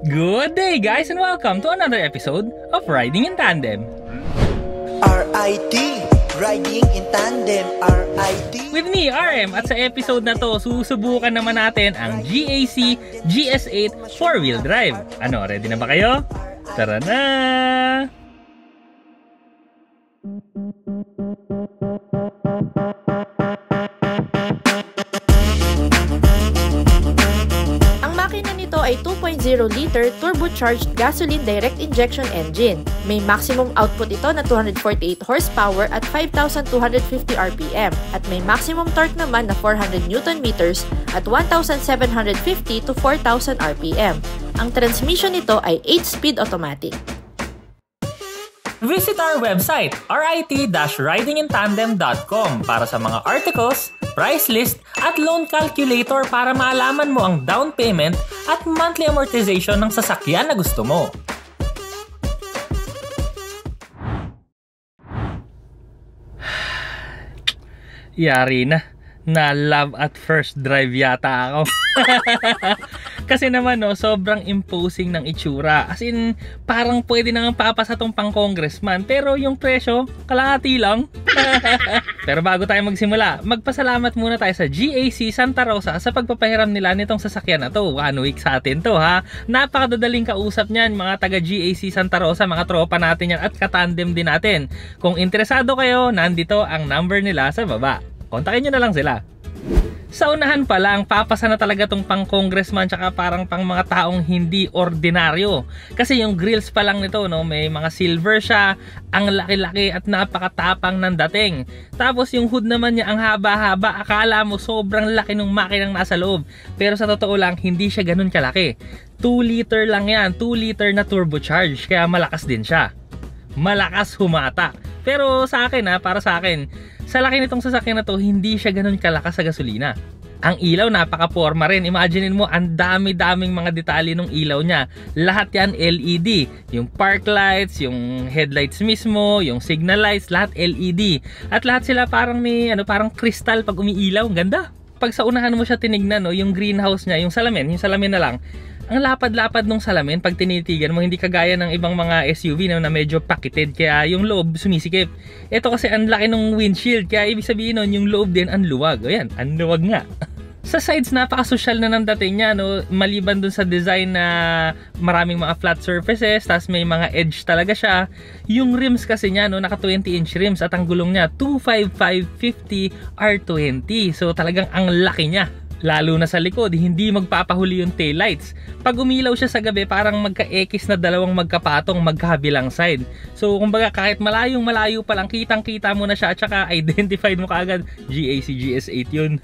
Good day guys and welcome to another episode of Riding in Tandem. RIT, Riding in Tandem, RIT. With me, RM, at sa episode na to, susubukan naman natin ang GAC GS8 4-wheel drive. Ano, ready na ba kayo? Tara na! Ay 2.0 liter turbocharged gasoline direct injection engine. May maximum output ito na 248 horsepower at 5,250 RPM at may maximum torque naman na 400 Nm at 1,750 to 4,000 RPM. Ang transmission nito ay 8-speed automatic. Visit our website, rit-ridingintandem.com para sa mga articles, price list, at loan calculator para malaman mo ang down payment at monthly amortization ng sasakyan na gusto mo. Yari na. Na love at first drive yata ako. Kasi naman no, sobrang imposing ng itsura. As in, parang pwede nang papasa tong pang congressman. Pero yung presyo, kalahati lang. Pero bago tayo magsimula, magpasalamat muna tayo sa GAC Santa Rosa sa pagpapahiram nila nitong sasakyan na to. 1 week sa atin to ha. Napakadadaling kausap niyan mga taga GAC Santa Rosa, mga tropa natin yan at katandem din natin. Kung interesado kayo, nandito ang number nila sa baba. Kontakin nyo na lang sila. Sa unahan pa lang, papasa na talaga tong pang congressman tsaka parang pang mga taong hindi ordinaryo. Kasi yung grills pa lang nito, no, may mga silver siya, ang laki-laki at napakatapang ng dating. Tapos yung hood naman niya ang haba-haba, akala mo sobrang laki ng makinang nasa loob. Pero sa totoo lang, hindi siya ganun kalaki. 2 liter lang yan, 2 liter na turbocharge, kaya malakas din siya. Malakas humata. Pero sa akin para sa akin, sa laki nitong sasakyan na to, hindi siya ganun kalakas sa gasolina. Ang ilaw napaka-forma rin. Imaginein mo, ang dami-daming mga detalye ng ilaw niya. Lahat yan LED. Yung park lights, yung headlights mismo, yung signal lights, lahat LED. At lahat sila parang may parang crystal pag umiilaw. Ang ganda. Pag sa unahan mo siya tinignan, no, yung greenhouse niya, yung salamin na lang. Ang lapad-lapad ng salamin pag tinitigan mo, hindi kagaya ng ibang mga SUV na medyo pakited, kaya yung loob sumisikip. Ito kasi ang laki ng windshield, kaya ibig sabihin nun, yung loob din ang luwag. Ayan, ang luwag nga. Sa sides, napaka-social na ng dating niya, no? Maliban dun sa design na maraming mga flat surfaces, tas may mga edge talaga siya. Yung rims kasi niya, no, naka 20-inch rims at ang gulong niya 255/50 R20. So talagang ang laki niya. Lalo na sa likod, hindi magpapahuli yung taillights. Pag umilaw siya sa gabi, parang magka-ekis na dalawang magkapatong magkabilang side. So kumbaga kahit malayong-malayo pa lang, kitang-kita mo na siya at saka identified mo kaagad, GAC GS8 yun.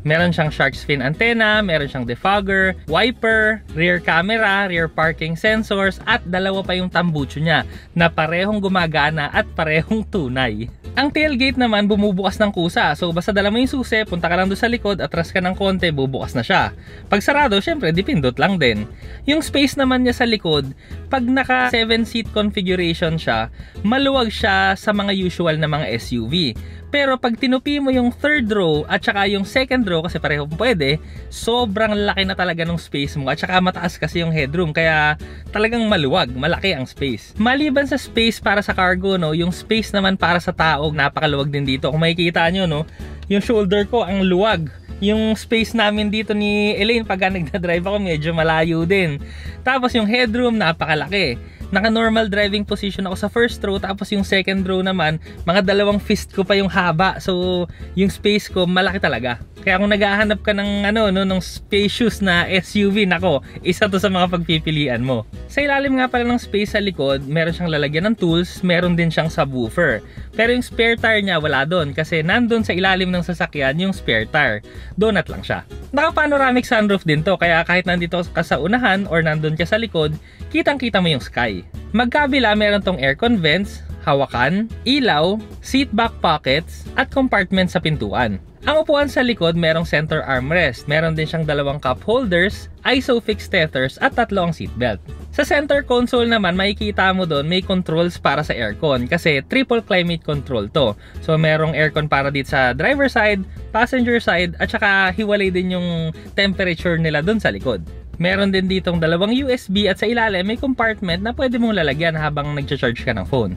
Meron siyang shark fin antenna, meron siyang defogger, wiper, rear camera, rear parking sensors, at dalawa pa yung tambucho niya na parehong gumagana at parehong tunay. Ang tailgate naman bumubukas ng kusa, so basta dala mo yung susi, punta ka lang doon sa likod, atras ka ng konti, bubukas na siya. Pag sarado, syempre dipindot lang din. Yung space naman niya sa likod, pag naka 7-seat configuration siya, maluwag siya sa mga usual na mga SUV. Pero pag tinupi mo yung third row at saka yung second row, kasi pareho pwede, sobrang laki na talaga ng space mo at saka mataas kasi yung headroom, kaya talagang maluwag, malaki ang space. Maliban sa space para sa cargo, no, yung space naman para sa tao, napakaluwag din dito. Kung makikita nyo, no, yung shoulder ko ang luwag. Yung space namin dito ni Elaine pagka nagdadrive ako, medyo malayo din. Tapos yung headroom, napakalaki. Naka-normal driving position ako sa first row, tapos yung second row naman, mga dalawang fist ko pa yung haba. So, yung space ko, malaki talaga. Kaya kung naghahanap ka ng ng spacious na SUV, nako, isa to sa mga pagpipilian mo. Sa ilalim nga pala ng space sa likod, meron siyang lalagyan ng tools, meron din siyang subwoofer. Pero yung spare tire niya wala doon kasi nandun sa ilalim ng sasakyan yung spare tire. Donut lang siya. Naka-panoramic sunroof din to, kaya kahit nandito ka sa unahan or nandun ka sa likod, kitang-kita mo yung sky. Magkabila meron tong aircon vents, hawakan, ilaw, seat back pockets, at compartment sa pintuan. Ang upuan sa likod merong center armrest, meron din siyang dalawang cup holders, ISOFIX tethers at 3 ang seatbelt. Sa center console naman, makikita mo doon may controls para sa aircon kasi triple climate control to. So merong aircon para dito sa driver side, passenger side, at saka hiwalay din yung temperature nila doon sa likod. Meron din ditong dalawang USB at sa ilalim may compartment na pwede mong lalagyan habang nagcha-charge ka ng phone.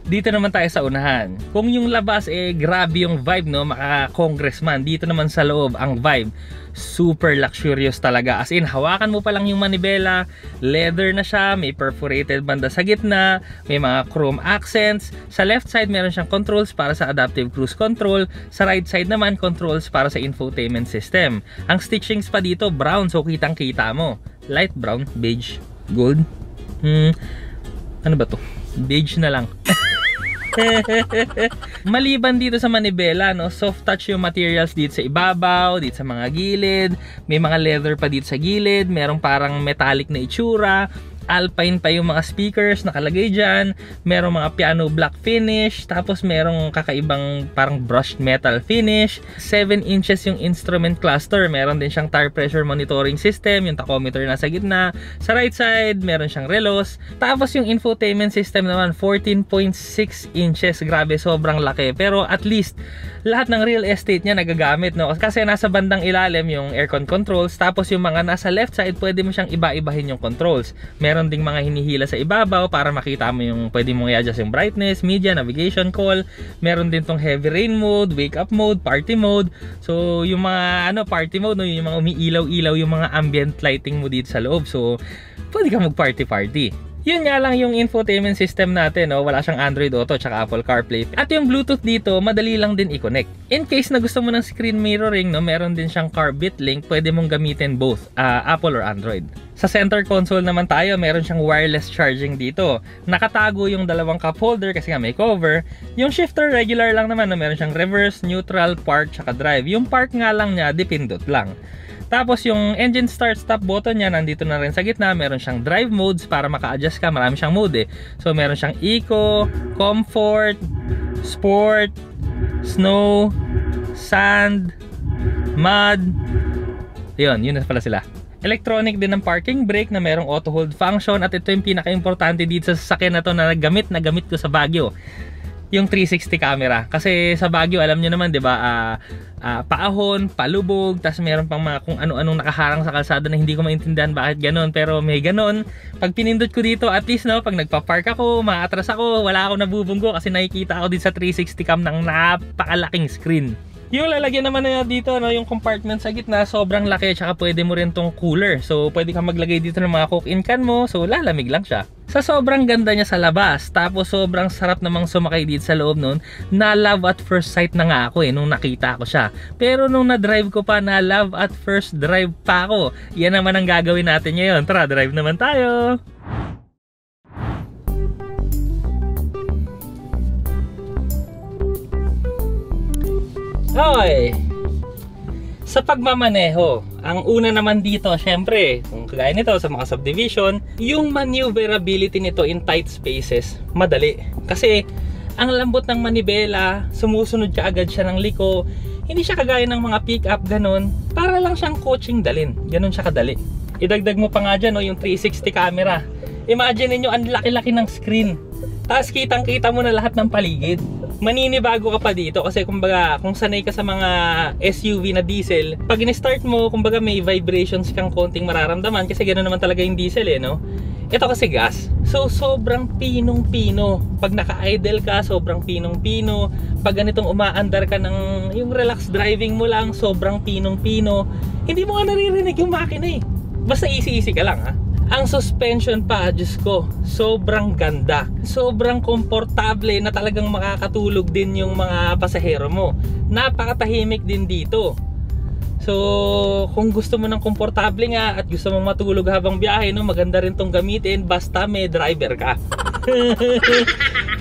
Dito naman tayo sa unahan. Kung yung labas grabe yung vibe, no, maka-congressman, dito naman sa loob ang vibe super luxurious talaga. As in, hawakan mo pa lang yung manibela, leather na siya, may perforated banda sa gitna, may mga chrome accents. Sa left side meron siyang controls para sa adaptive cruise control, sa right side naman controls para sa infotainment system. Ang stitchings pa dito brown, so kitang kita mo. Light brown, beige, gold. Ano ba to? Beige na lang. Maliban dito sa manibela, no, soft touch yung materials dito sa ibabaw, dito sa mga gilid, may mga leather pa dito sa gilid, merong parang metallic na itsura. Alpine pa yung mga speakers nakalagay dyan, merong mga piano black finish, tapos merong kakaibang parang brushed metal finish. 7 inches yung instrument cluster, meron din siyang tire pressure monitoring system, yung tachometer nasa gitna. Sa right side meron siyang relos, tapos yung infotainment system naman 14.6 inches. Grabe, sobrang laki, pero at least lahat ng real estate niya nagagamit, no? Kasi nasa bandang ilalim yung aircon controls, tapos yung mga nasa left side pwede mo siyang iba-ibahin yung controls. Meron ding mga hinihila sa ibabaw para makita mo yung pwede mong i-adjust yung brightness, media, navigation call. Meron din tong heavy rain mode, wake up mode, party mode. So yung mga party mode, no, yung mga umiilaw-ilaw yung mga ambient lighting mo dito sa loob. So pwede ka mag-party-party. Yun nga lang yung infotainment system natin, no? Wala siyang Android Auto tsaka Apple CarPlay. At yung Bluetooth dito, madali lang din i-connect. In case na gusto mo ng screen mirroring, no, meron din siyang CarBit link, pwede mong gamitin both Apple or Android. Sa center console naman tayo, meron siyang wireless charging dito. Nakatago yung dalawang cup holder kasi nga may cover. Yung shifter regular lang naman, no? Meron siyang reverse, neutral, park tsaka drive. Yung park nga lang niya, dipindot lang. Tapos yung engine start stop button niya nandito na rin sa gitna. Meron siyang drive modes para maka-adjust ka. Marami siyang mode So meron siyang eco, comfort, sport, snow, sand, mud. Yun na pala sila. Electronic din ng parking brake na merong auto hold function. At ito yung pinaka-importante dito sa sasakyan na to na gamit ko sa Baguio. Yung 360 camera. Kasi sa Baguio, alam nyo naman, di ba, paahon, palubog, tas meron pang mga kung ano-anong nakaharang sa kalsada na hindi ko maintindihan bakit ganon. Pero may ganon. Pag pinindot ko dito, at least, no, pag nagpa-park ako, maatras ako, wala ako nabubunggo kasi nakikita ako din sa 360 cam ng napakalaking screen. Yung lalagyan naman na dito, no, yung compartment sa gitna, sobrang laki, tsaka pwede mo rin tong cooler. So, pwede kang maglagay dito ng mga coke-in can mo, so lalamig lang siya. Sa sobrang ganda niya sa labas, tapos sobrang sarap namang sumakay dito sa loob nun, na love at first sight na nga ako nung nakita ko siya. Pero nung na-drive ko pa, na love at first drive pa ako. Yan naman ang gagawin natin ngayon. Tara, drive naman tayo! Okay. Sa pagmamaneho, ang una naman dito, syempre, kung kagaya nito sa mga subdivision, yung maneuverability nito in tight spaces, madali. Kasi ang lambot ng manibela, sumusunod ka agad siya ng liko, hindi siya kagaya ng mga pick-up ganun, para lang siyang coaching dalin. Ganun siya kadali. Idagdag mo pa nga dyan, no, yung 360 camera. Imagine niyo ang laki-laki ng screen. Tapos kitang-kita mo na lahat ng paligid. Maninibago ka pa dito kasi kumbaga kung sanay ka sa mga SUV na diesel, pag in-start mo kumbaga may vibrations kang konting mararamdaman kasi gano'n naman talaga yung diesel no. Ito kasi gas, so sobrang pinong-pino. Pag naka-idle ka, sobrang pinong-pino. Pag ganitong umaandar ka ng yung relax driving mo lang, sobrang pinong-pino. Hindi mo nga naririnig yung makina basta easy-easy ka lang Ang suspension pa, Diyos ko, sobrang ganda. Sobrang komportable na talagang makakatulog din yung mga pasahero mo. Napakatahimik din dito. So, kung gusto mo ng komportable nga at gusto mong matulog habang biyahe, no, maganda rin tong gamitin basta may driver ka.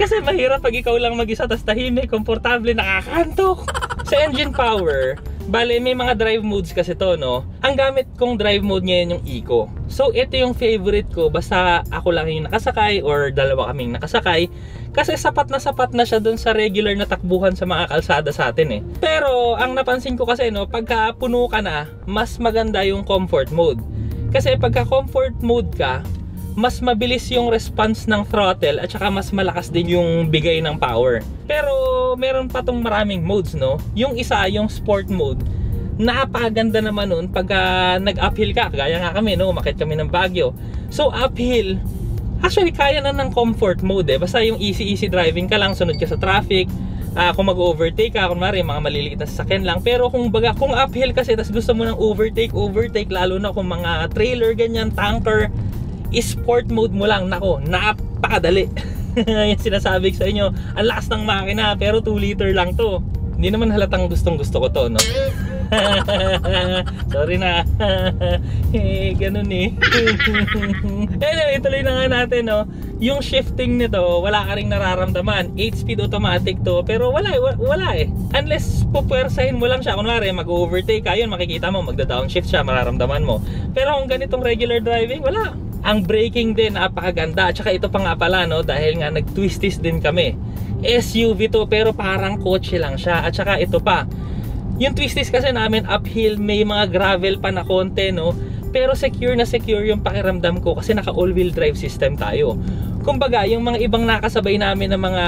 Kasi mahirap pag ikaw lang mag-isa tas tahimik, komportable, nakakantok. Sa engine power, bale may mga drive modes kasi to, no. Ang gamit kong drive mode ngayon yung eco. So ito yung favorite ko, basta ako lang yung nakasakay or dalawa kaming nakasakay. Kasi sapat na siya dun sa regular na takbuhan sa mga kalsada sa atin Pero ang napansin ko kasi, no, pagka puno ka na, mas maganda yung comfort mode. Kasi pagka comfort mode ka, mas mabilis yung response ng throttle at saka mas malakas din yung bigay ng power. Pero meron pa tong maraming modes, no. Yung isa, yung sport mode, napakaganda naman nun pag nag-uphill ka. Kagaya nga kami, no? Umakyat kami ng Baguio. So uphill, actually kaya na ng comfort mode eh. Basta yung easy driving ka lang, sunod ka sa traffic. Kung mag-overtake ka, kunwari mga maliliit na sasakyan lang. Pero kung uphill kasi, tas gusto mo ng overtake, lalo na kung mga trailer, ganyan, tanker, sport mode mo lang, nako, napakadali. Yung sinasabi ko sa inyo, ang lakas ng makina, pero 2 liter lang to. Hindi naman halatang gustong gusto ko to, no? Sorry na. Ganun eh. Anyway, tuloy na nga natin, no? Yung shifting nito, wala ka ring nararamdaman. 8-speed automatic to, pero wala eh. Unless pupwersahin mo lang siya, kunwari mag-overtake ka, yun makikita mo, magda-downshift siya, mararamdaman mo. Pero kung ganitong regular driving, wala. Ang braking din, napakaganda. At saka ito pa nga pala, no? Dahil nga nag-twisties din kami. SUV to, pero parang kotse lang siya. At saka ito pa, yung twisties kasi namin uphill, may mga gravel pa na konti, no? Pero secure na secure yung pakiramdam ko kasi naka all-wheel drive system tayo. Kumbaga, yung mga ibang nakasabay namin na mga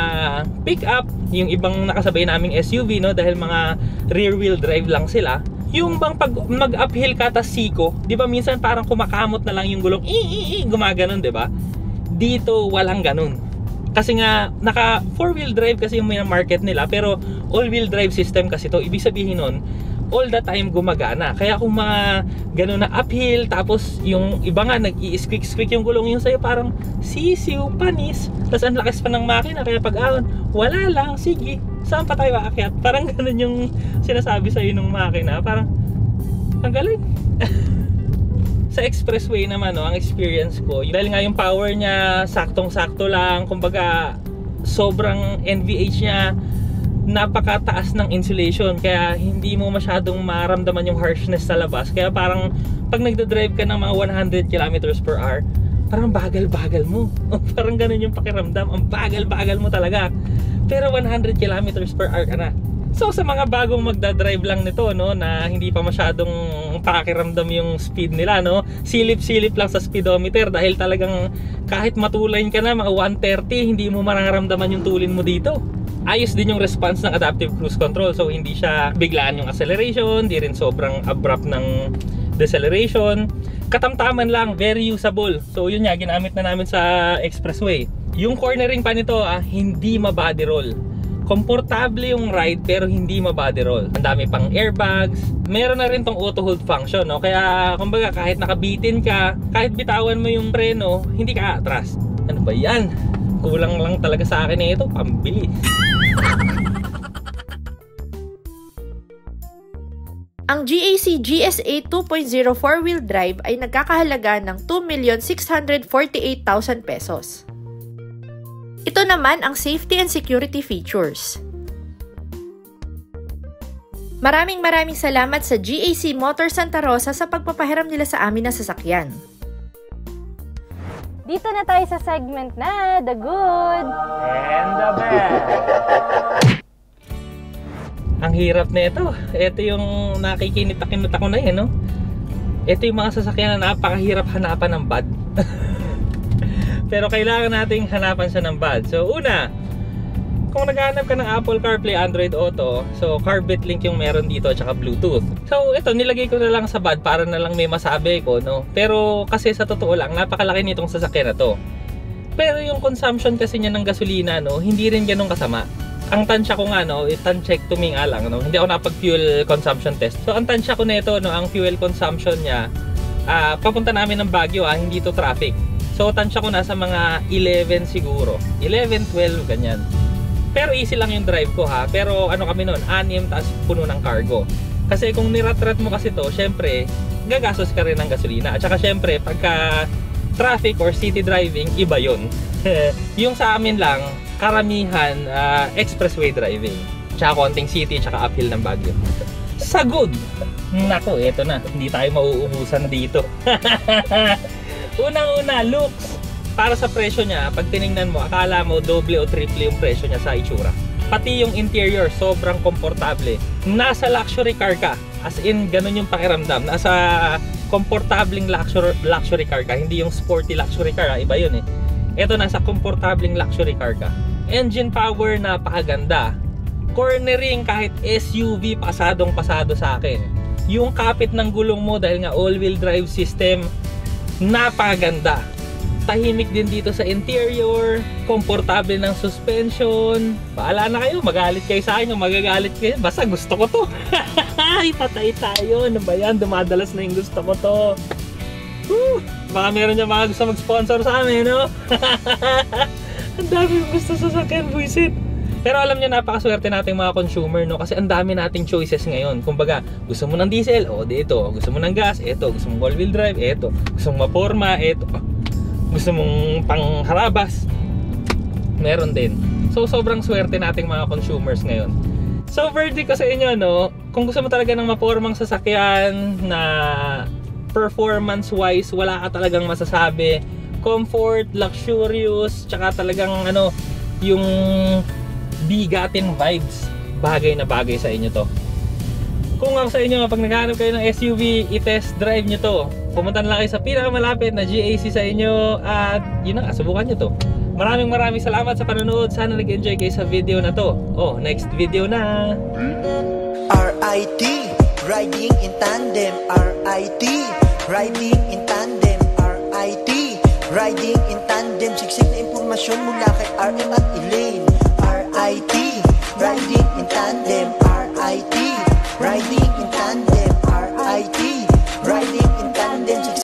pick-up, yung ibang nakasabay naming SUV, no? Dahil mga rear-wheel drive lang sila. Yung bang pag mag-uphill ka tas siko, di ba minsan parang kumakamot na lang yung gulong, gumaganon, di ba? Dito walang ganun. Kasi nga naka 4-wheel drive kasi yung market nila, pero all-wheel drive system kasi to. Ibig sabihin nun, all the time gumagana. Kaya kung mga ganun na uphill, tapos yung iba nga nag-i-squeak yung gulong, yung sa'yo parang sisiw, panis, tas ang lakas pa ng makina, kaya pag ahon, wala lang, sige, saan pa tayo aakyat? Parang ganun yung sinasabi sa'yo ng makina, parang ang galing. Sa expressway naman, no, ang experience ko, dahil nga yung power niya saktong-sakto lang, kumbaga sobrang NVH niya, napakataas ng insulation, kaya hindi mo masyadong maramdaman yung harshness sa labas. Kaya parang pag nagda-drive ka ng mga 100 km/h, parang bagal-bagal mo. Parang ganun yung pakiramdam, ang bagal-bagal mo talaga. Pero 100 km/h ka na. So sa mga bagong magda-drive lang nito, no, na hindi pa masyadong pakiramdam yung speed nila, no, silip-silip lang sa speedometer dahil talagang kahit matulain ka na mga 130, hindi mo mararamdaman yung tulin mo dito. Ayos din yung response ng adaptive cruise control, so hindi siya biglaan yung acceleration, di rin sobrang abrupt ng deceleration. Katamtaman lang, very usable. So yun nga, ginamit na namin sa expressway. Yung cornering pa nito, hindi ma-body roll. Komportable yung ride pero hindi ma-body roll. Ang dami pang airbags. Meron na rin tong auto hold function, no? Kaya kumbaga kahit nakabitin ka, kahit bitawan mo yung preno, hindi ka atras. Ano ba yan? Kulang lang talaga sa akin na ito, pambili. Ang GAC GS8 2.0 4-wheel drive ay nagkakahalaga ng 2,648,000 pesos. Ito naman ang safety and security features. Maraming salamat sa GAC Motor Santa Rosa sa pagpapahiram nila sa amin ng sasakyan. Dito na tayo sa segment na The Good And the Bad. Ang hirap na ito. Ito yung nakikinita-kinuta ko na yan, no? Ito yung mga sasakyan na napakahirap hanapan ng bad. Pero kailangan nating hanapan siya ng bad. So una, kung naghahanap ka ng Apple CarPlay, Android Auto, so CarBit link yung meron dito at saka Bluetooth. So ito, nilagay ko na lang sa bad para na lang may masabi ko, no? Pero kasi sa totoo lang, napakalaki nitong sasakyan na to. Pero yung consumption kasi niya ng gasolina, no, hindi rin ganun kasama. Ang tansya ko nga, no, tansectomy nga lang, no? Hindi ako napag-fuel consumption test. So ang tansya ko nito, no, ang fuel consumption niya, papunta namin ng Baguio, hindi to traffic. So tansya ko nasa mga 11 siguro. 11, 12, ganyan. Pero easy lang yung drive ko, ha. Pero ano kami noon, 6 tas puno ng cargo. Kasi kung nirat-rat mo kasi to, syempre, gagastos ka rin ng gasolina. At saka syempre, pagka traffic or city driving, iba yun. Yung sa amin lang, karamihan expressway driving. Tsaka konting city, tsaka uphill ng Baguio. Sa good! Nako, eto na. Hindi tayo mauubusan na dito. Unang-una, looks. Para sa presyo niya, pag tinignan mo, akala mo doble o triple yung presyo niya sa itsura. Pati yung interior, sobrang komportable. Nasa luxury car ka. As in, ganun yung pakiramdam. Nasa komportabling luxury car ka. Hindi yung sporty luxury car, iba yun eh. Ito, nasa komportabling luxury car ka. Engine power, napakaganda. Cornering, kahit SUV, pasadong-pasado sa akin. Yung kapit ng gulong mo dahil nga all-wheel drive system, napakaganda. Tahimik din dito sa interior, komportable ng suspension. Bahala na kayo, magalit kayo sa akin o magagalit kayo. Basta gusto ko to. Patay tayo. Ano ba yan? Dumadalas na yung gusto ko to. Woo! Baka meron niya mga gusto mag-sponsor sa amin, no? Ang dami yung gusto sa sakyan, buisit. Pero alam niyo, napakaswerte nating mga consumer, no? Kasi ang dami nating choices ngayon. Kumbaga, gusto mo ng diesel, o dito. Gusto mo ng gas, eto. Gusto mong all-wheel drive, eto. Gusto mong maporma, eto. Gusto mong pangharabas, meron din. So sobrang swerte nating mga consumers ngayon. So verdict ko sa inyo, no, kung gusto mo talaga ng mapormang sasakyan na performance wise wala ka talagang masasabi, comfort, luxurious, tsaka talagang ano, yung bigatin vibes, bagay na bagay sa inyo to. Kung ako sa inyo, pag naghahanap kayo ng SUV, i-test drive nyo to. Pumunta na lang kayo sa pinakamalapit na GAC sa inyo at yun na, subukan nyo to. Maraming salamat sa panonood. Sana nag-enjoy kayo sa video na to. Oh, next video na! RIT, riding in tandem. RIT, riding in tandem. RIT, riding in tandem. Siksik na impormasyon mula kay RM at Elaine.